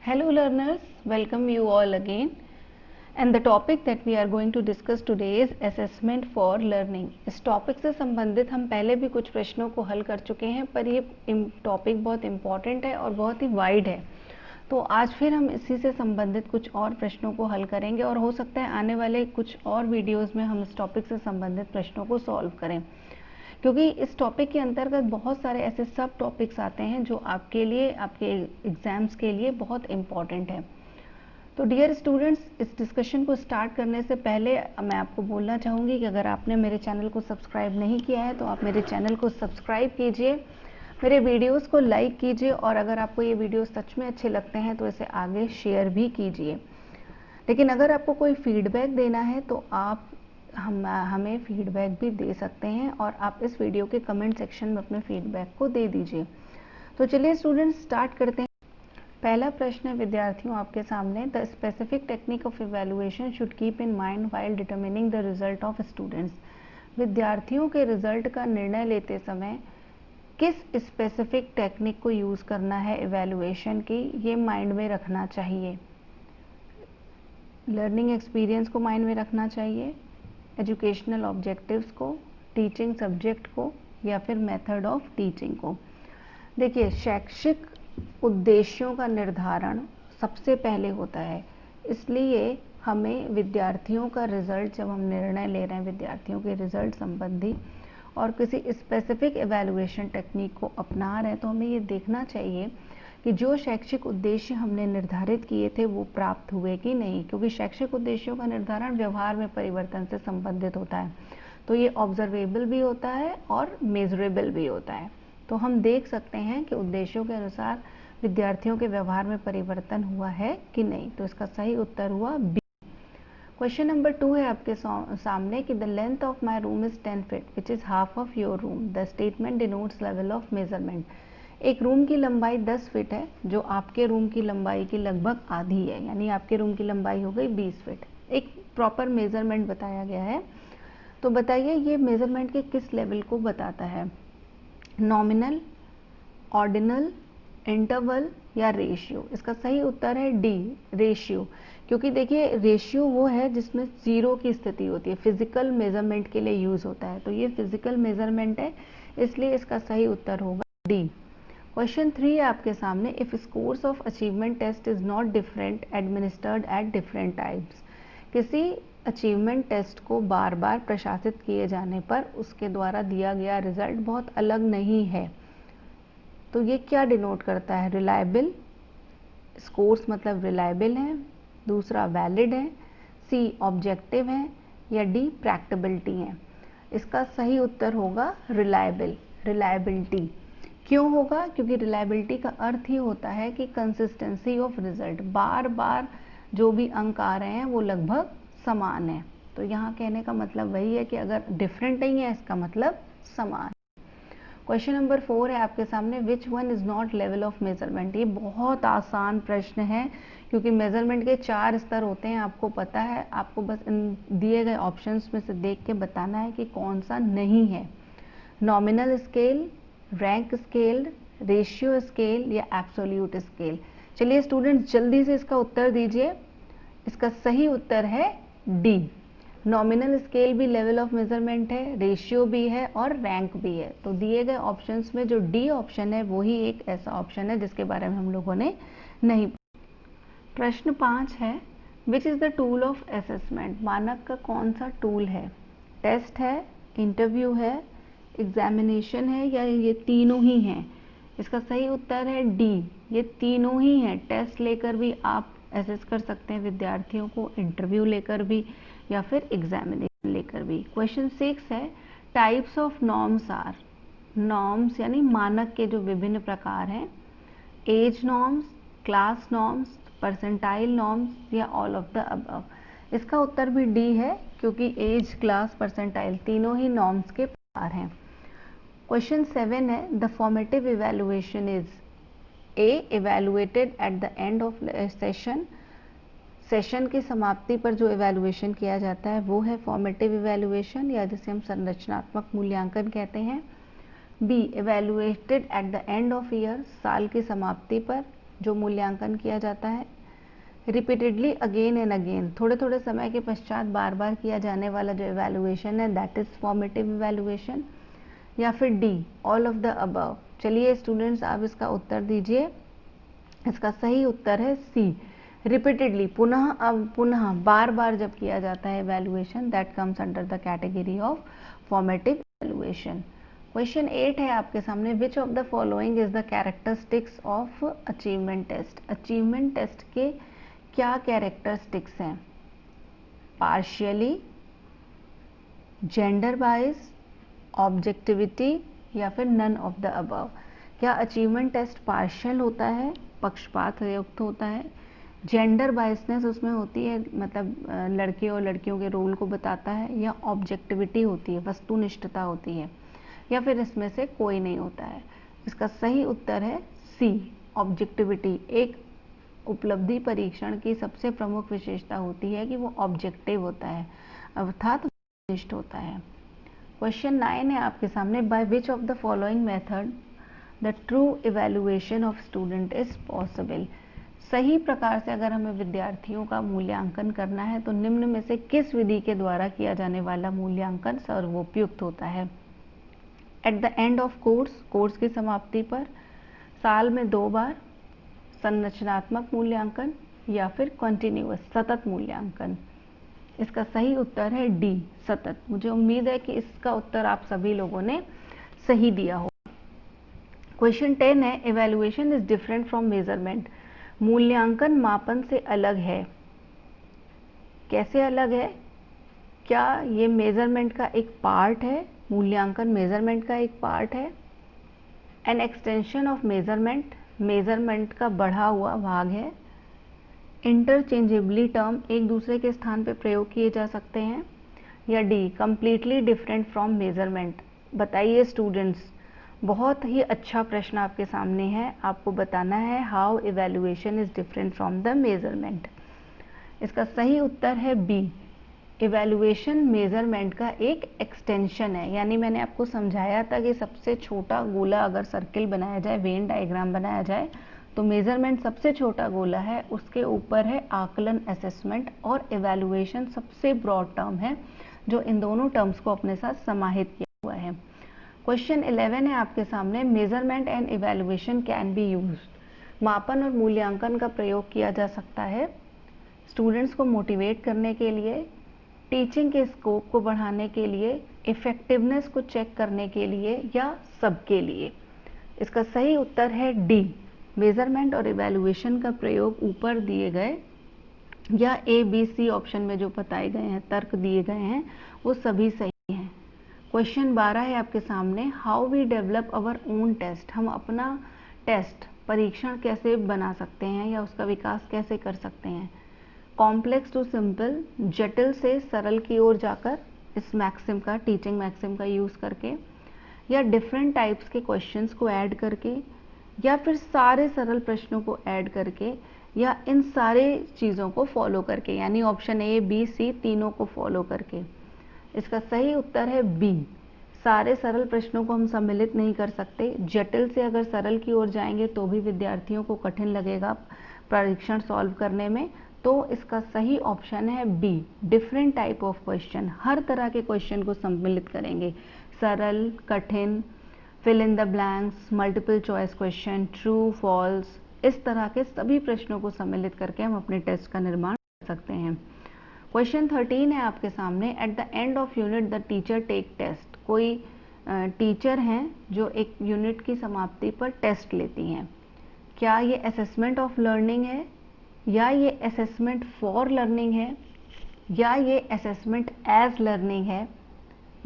Hello learners, welcome you all again. And the topic that we are going to discuss today is assessment for learning. इस topic से संबंधित हम पहले भी कुछ प्रश्नों को हल कर चुके हैं, पर ये टॉपिक बहुत इम्पॉर्टेंट है और बहुत ही वाइड है। तो आज फिर हम इसी से संबंधित कुछ और प्रश्नों को हल करेंगे और हो सकता है आने वाले कुछ और वीडियोस में हम इस टॉपिक से संबंधित प्रश्नों को सॉल्व करें, क्योंकि इस टॉपिक के अंतर्गत बहुत सारे ऐसे सब टॉपिक्स आते हैं जो आपके लिए, आपके एग्जाम्स के लिए बहुत इम्पॉर्टेंट है। तो डियर स्टूडेंट्स, इस डिस्कशन को स्टार्ट करने से पहले मैं आपको बोलना चाहूँगी कि अगर आपने मेरे चैनल को सब्सक्राइब नहीं किया है तो आप मेरे चैनल को सब्सक्राइब कीजिए, मेरे वीडियोस को लाइक कीजिए और अगर आपको ये वीडियोस सच में अच्छे लगते हैं तो इसे आगे शेयर भी कीजिए। लेकिन अगर आपको कोई फीडबैक देना है तो आप हमें फीडबैक भी दे सकते हैं और आप इस वीडियो के कमेंट सेक्शन में अपने फीडबैक को दे दीजिए। तो चलिए स्टूडेंट्स स्टार्ट करते हैं। पहला प्रश्न है विद्यार्थियों आपके सामने, the specific technique of evaluation should keep in mind while determining the result of students. विद्यार्थियों के रिजल्ट का निर्णय लेते समय किस स्पेसिफिक टेक्निक को यूज़ करना है इवैल्यूएशन की, ये माइंड में रखना चाहिए। लर्निंग एक्सपीरियंस को माइंड में रखना चाहिए, एजुकेशनल ऑब्जेक्टिव्स को, टीचिंग सब्जेक्ट को, या फिर मेथड ऑफ टीचिंग को। देखिए, शैक्षिक उद्देश्यों का निर्धारण सबसे पहले होता है, इसलिए हमें विद्यार्थियों का रिजल्ट, जब हम निर्णय ले रहे हैं विद्यार्थियों के रिजल्ट संबंधी और किसी स्पेसिफिक एवैल्यूएशन टेक्निक को अपना रहे हैं, तो हमें ये देखना चाहिए कि जो शैक्षिक उद्देश्य हमने निर्धारित किए थे वो प्राप्त हुए कि नहीं, क्योंकि शैक्षिक उद्देश्यों का निर्धारण व्यवहार में परिवर्तन से संबंधित होता है। तो ये ऑब्जर्वेबल भी होता है और मेजरेबल भी होता है। तो हम देख सकते हैं कि उद्देश्यों के अनुसार विद्यार्थियों के व्यवहार में परिवर्तन हुआ है कि नहीं। तो इसका सही उत्तर हुआ बी। क्वेश्चन नंबर 2 है आपके सामने कि the length of my room is 10 feet which is half of your room, the statement denotes level of measurement. एक रूम की लंबाई 10 फीट है जो आपके रूम की लंबाई की लगभग आधी है, यानी आपके रूम की लंबाई हो गई 20 फीट। एक प्रॉपर मेजरमेंट बताया गया है, तो बताइए ये मेजरमेंट के किस लेवल को बताता है, नॉमिनल, ऑर्डिनल, इंटरवल या रेशियो। इसका सही उत्तर है डी, रेशियो। क्योंकि देखिए रेशियो वो है जिसमें जीरो की स्थिति होती है, फिजिकल मेजरमेंट के लिए यूज होता है, तो ये फिजिकल मेजरमेंट है, इसलिए इसका सही उत्तर होगा डी। क्वेश्चन 3 है आपके सामने, if scores of achievement test is not different administered at different times. किसी अचीवमेंट टेस्ट को बार बार प्रशासित किए जाने पर उसके द्वारा दिया गया रिजल्ट बहुत अलग नहीं है, तो ये क्या डिनोट करता है, रिलायबल। स्कोर्स मतलब रिलायबल है, दूसरा वैलिड है, सी ऑब्जेक्टिव है, या डी प्रैक्टिबिलिटी है। इसका सही उत्तर होगा रिलायबल, रिलायबिलिटी। क्यों होगा, क्योंकि रिलायबिलिटी का अर्थ ही होता है कि कंसिस्टेंसी ऑफ रिजल्ट, बार बार जो भी अंक आ रहे हैं वो लगभग समान है। तो यहाँ कहने का मतलब वही है कि अगर डिफरेंट नहीं है इसका मतलब समान। क्वेश्चन नंबर 4 है आपके सामने, which one is not level of measurement. ये बहुत आसान प्रश्न है क्योंकि मेजरमेंट के 4 स्तर होते हैं, आपको पता है। आपको बस इन दिए गए ऑप्शंस में से देख के बताना है कि कौन सा नहीं है, nominal scale, rank scale, ratio scale या एब्सोल्यूट स्केल। चलिए स्टूडेंट्स जल्दी से इसका उत्तर दीजिए। इसका सही उत्तर है डी, नॉमिनल स्केल भी लेवल ऑफ मेजरमेंट है, रेशियो भी है और रैंक भी है। तो दिए गए ऑप्शंस में जो डी ऑप्शन है वही एक ऐसा ऑप्शन है जिसके बारे में हम लोगों ने नहीं। प्रश्न 5 है, which is the tool of assessment. मानक का कौन सा टूल है, टेस्ट है, इंटरव्यू है, एग्जामिनेशन है, या ये तीनों ही हैं। इसका सही उत्तर है डी, ये तीनों ही हैं। टेस्ट लेकर भी आप असेस कर सकते हैं विद्यार्थियों को, इंटरव्यू लेकर भी या फिर एग्जामिनेशन लेकर भी। क्वेश्चन 6 है, types of norms are. Norms यानी मानक के जो विभिन्न प्रकार हैं, age norms, class norms, percentile norms या ऑल ऑफ द अबव। इसका उत्तर भी डी है क्योंकि एज, क्लास, परसेंटाइल तीनों ही नॉर्म्स के प्रकार हैं। क्वेश्चन 7 है, the formative evaluation is a, evaluated at the end of session. Session की समाप्ति पर जो इवैल्यूएशन किया जाता है वो है फॉर्मेटिव इवैल्यूएशन, या जिसे हम संरचनात्मक मूल्यांकन कहते हैं। B, evaluated at the end of year, साल की समाप्ति पर। जो मूल्यांकन किया जाता है। रिपीटेडली अगेन एंड अगेन, थोड़े थोड़े समय के पश्चात बार बार किया जाने वाला जो इवैल्यूएशन है दैट इज फॉर्मेटिव इवैल्यूएशन। या फिर D, all of the above. चलिए स्टूडेंट्स आप इसका उत्तर दीजिए। इसका सही उत्तर है सी, रिपीटेडली, पुनः अब पुनः बार बार जब किया जाता है evaluation, that comes under the category of formative evaluation. Question 8 है आपके सामने, which of the following is the characteristics of achievement test. Achievement test के क्या कैरेक्टरिस्टिक्स हैं? पार्शियली, जेंडर बाइस, ऑब्जेक्टिविटी या फिर नन ऑफ द अबव। क्या अचीवमेंट टेस्ट पार्शियल होता है, पक्षपात युक्त होता है, जेंडर बायसनेस उसमें होती है, मतलब लड़के और लड़कियों के रोल को बताता है, या ऑब्जेक्टिविटी होती है, वस्तुनिष्ठता होती है, या फिर इसमें से कोई नहीं होता है? इसका सही उत्तर है सी, ऑब्जेक्टिविटी। एक उपलब्धि परीक्षण की सबसे प्रमुख विशेषता होती है कि वो ऑब्जेक्टिव होता है, अर्थात वस्तुनिष्ठ होता है। क्वेश्चन 9 है आपके सामने, by which of the following method the true evaluation of student is possible. सही प्रकार से अगर हमें विद्यार्थियों का मूल्यांकन करना है तो निम्न में से किस विधि के द्वारा किया जाने वाला मूल्यांकन सर्वोपयुक्त होता है? Eight the end of course, course की समाप्ति पर, साल में 2 बार, संरचनात्मक मूल्यांकन, या फिर कॉन्टिन्यूअस, सतत मूल्यांकन। इसका सही उत्तर है डी, सतत। मुझे उम्मीद है कि इसका उत्तर आप सभी लोगों ने सही दिया हो। क्वेश्चन 10 है, evaluation is different from measurement. मूल्यांकन मापन से अलग है। कैसे अलग है? क्या ये मेजरमेंट का एक पार्ट है? मूल्यांकन मेजरमेंट का एक पार्ट है? An extension of measurement, measurement का बढ़ा हुआ भाग है? इंटरचेंजेबली टर्म, एक दूसरे के स्थान पे प्रयोग किए जा सकते हैं? या D, completely different from measurement. बताइए स्टूडेंट्स, बहुत ही अच्छा प्रश्न आपके सामने है, आपको बताना है how evaluation is different from the measurement. इसका सही उत्तर है बी, इवैल्यूएशन मेजरमेंट का एक एक्सटेंशन है। यानी मैंने आपको समझाया था कि सबसे छोटा गोला अगर सर्किल बनाया जाए, वेन डायग्राम बनाया जाए, तो मेजरमेंट सबसे छोटा गोला है, उसके ऊपर है आकलन असेसमेंट, और इवैल्यूएशन सबसे ब्रॉड टर्म है जो इन दोनों टर्म्स को अपने साथ समाहित किया हुआ है। क्वेश्चन 11 है आपके सामने, measurement and evaluation can be used. मापन और मूल्यांकन का प्रयोग किया जा सकता है स्टूडेंट्स को मोटिवेट करने के लिए, टीचिंग के स्कोप को बढ़ाने के लिए, इफेक्टिवनेस को चेक करने के लिए, या सबके लिए। इसका सही उत्तर है डी, मेजरमेंट और इवैल्यूएशन का प्रयोग ऊपर दिए गए या ए बी सी ऑप्शन में जो बताए गए हैं, तर्क दिए गए हैं, वो सभी सही हैं। क्वेश्चन 12 है आपके सामने, how we develop our own test. हम अपना टेस्ट, परीक्षण कैसे बना सकते हैं या उसका विकास कैसे कर सकते हैं? कॉम्प्लेक्स टू सिंपल, जटिल से सरल की ओर जाकर, इस मैक्सिम का, टीचिंग मैक्सिम का यूज़ करके, या डिफरेंट टाइप्स के क्वेश्चंस को ऐड करके, या फिर सारे सरल प्रश्नों को ऐड करके, या इन सारे चीज़ों को फॉलो करके, यानी ऑप्शन ए बी सी तीनों को फॉलो करके। इसका सही उत्तर है बी, सारे सरल प्रश्नों को हम सम्मिलित नहीं कर सकते। जटिल से अगर सरल की ओर जाएंगे तो भी विद्यार्थियों को कठिन लगेगा परीक्षण सॉल्व करने में, तो इसका सही ऑप्शन है B, different type of question. हर तरह के क्वेश्चन को सम्मिलित करेंगे, सरल, कठिन, fill in the blanks, multiple choice question, true false, इस तरह के सभी प्रश्नों को सम्मिलित करके हम अपने टेस्ट का निर्माण कर सकते हैं। क्वेश्चन 13 है आपके सामने, at the end of unit the teacher take test. कोई टीचर हैं जो एक यूनिट की समाप्ति पर टेस्ट लेती हैं। क्या ये असेसमेंट ऑफ लर्निंग है, या ये असेसमेंट फॉर लर्निंग है, या ये असेसमेंट एज लर्निंग है,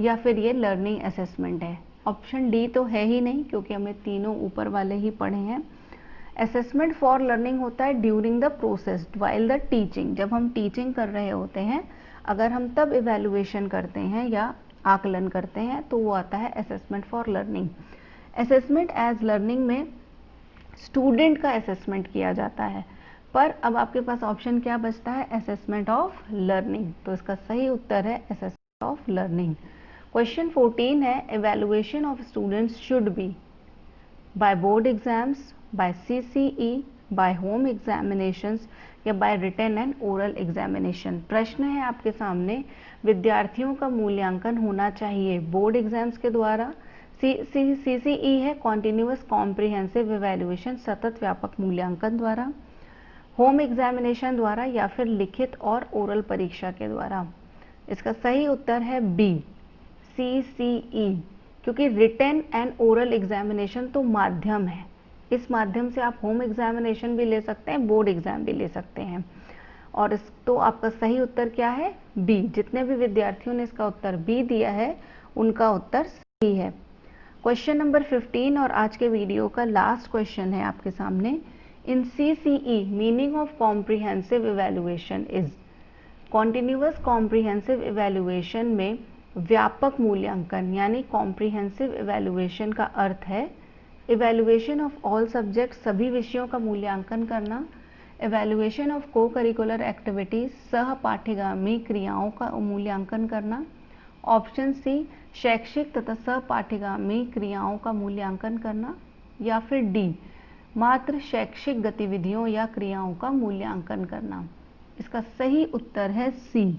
या फिर ये लर्निंग असेसमेंट है? ऑप्शन डी तो है ही नहीं, क्योंकि हमें तीनों ऊपर वाले ही पढ़े हैं। असेसमेंट फॉर लर्निंग होता है during the process while the teaching, जब हम टीचिंग कर रहे होते हैं, अगर हम तब इवैल्यूएशन करते हैं या आकलन करते हैं तो वो आता है assessment for learning. Assessment as learning में स्टूडेंट का असेसमेंट किया जाता है, पर अब आपके पास ऑप्शन क्या बचता है? Assessment of learning. तो इसका सही उत्तर है असेसमेंट ऑफ लर्निंग। क्वेश्चन 14 है, evaluation of students should be by board exams, by CCE, by home examinations या by written and oral examination. प्रश्न है आपके सामने, विद्यार्थियों का मूल्यांकन होना चाहिए बोर्ड एग्जाम्स के द्वारा, CCE है कॉन्टिन्यूअस कॉम्प्रिहेंसिव इवैल्यूएशन सतत व्यापक मूल्यांकन द्वारा, होम एग्जामिनेशन द्वारा या फिर लिखित और ओरल परीक्षा के द्वारा। इसका सही उत्तर है बी, CCE, क्योंकि रिटन एंड ओरल एग्जामिनेशन तो माध्यम है, इस माध्यम से आप होम एग्जामिनेशन भी ले सकते हैं, बोर्ड एग्जाम भी ले सकते हैं। और इस तो आपका सही उत्तर क्या है, बी। जितने भी विद्यार्थियों ने इसका उत्तर बी दिया है उनका उत्तर सही है। क्वेश्चन नंबर 15 और आज के वीडियो का लास्ट क्वेश्चन है आपके सामने। इन CCE meaning of comprehensive evaluation is, continuous comprehensive evaluation में व्यापक मूल्यांकन यानी कॉम्प्रिहेंसिव इवैल्यूएशन का अर्थ है इवैल्यूएशन ऑफ ऑल सब्जेक्ट, सभी विषयों का मूल्यांकन करना, इवैल्यूएशन ऑफ को करिकुलर एक्टिविटीज, सह पाठ्यगामी क्रियाओं का मूल्यांकन करना, ऑप्शन सी शैक्षिक तथा सह पाठ्यगामी क्रियाओं का मूल्यांकन करना, या फिर डी मात्र शैक्षिक गतिविधियों या क्रियाओं का मूल्यांकन करना। इसका सही उत्तर है सी,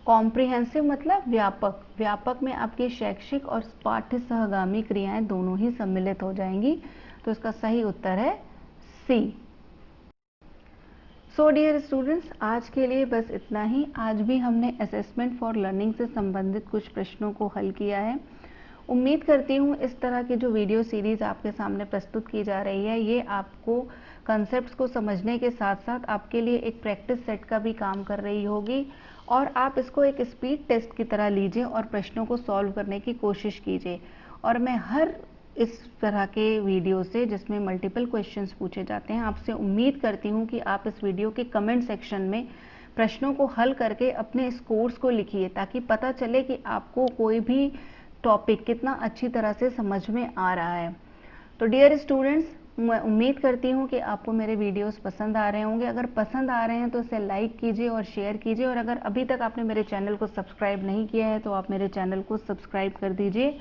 कॉम्प्रिहेंसिव मतलब व्यापक, व्यापक में आपकी शैक्षिक और पाठ्य सहगामी क्रियाएं दोनों ही सम्मिलित हो जाएंगी, तो इसका सही उत्तर है सी। सो डियर स्टूडेंट्स, आज के लिए बस इतना ही। आज भी हमने असेसमेंट फॉर लर्निंग से संबंधित कुछ प्रश्नों को हल किया है। उम्मीद करती हूँ इस तरह की जो वीडियो सीरीज आपके सामने प्रस्तुत की जा रही है ये आपको कॉन्सेप्ट्स को समझने के साथ साथ आपके लिए एक प्रैक्टिस सेट का भी काम कर रही होगी, और आप इसको एक स्पीड टेस्ट की तरह लीजिए और प्रश्नों को सॉल्व करने की कोशिश कीजिए। और मैं हर इस तरह के वीडियो से जिसमें मल्टीपल क्वेश्चंस पूछे जाते हैं आपसे उम्मीद करती हूँ कि आप इस वीडियो के कमेंट सेक्शन में प्रश्नों को हल करके अपने स्कोर्स को लिखिए, ताकि पता चले कि आपको कोई भी टॉपिक कितना अच्छी तरह से समझ में आ रहा है। तो डियर स्टूडेंट्स, मैं उम्मीद करती हूँ कि आपको मेरे वीडियोस पसंद आ रहे होंगे। अगर पसंद आ रहे हैं तो इसे लाइक कीजिए और शेयर कीजिए, और अगर अभी तक आपने मेरे चैनल को सब्सक्राइब नहीं किया है तो आप मेरे चैनल को सब्सक्राइब कर दीजिए।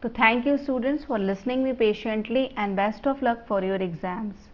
तो thank you students for listening me patiently and best of luck for your exams.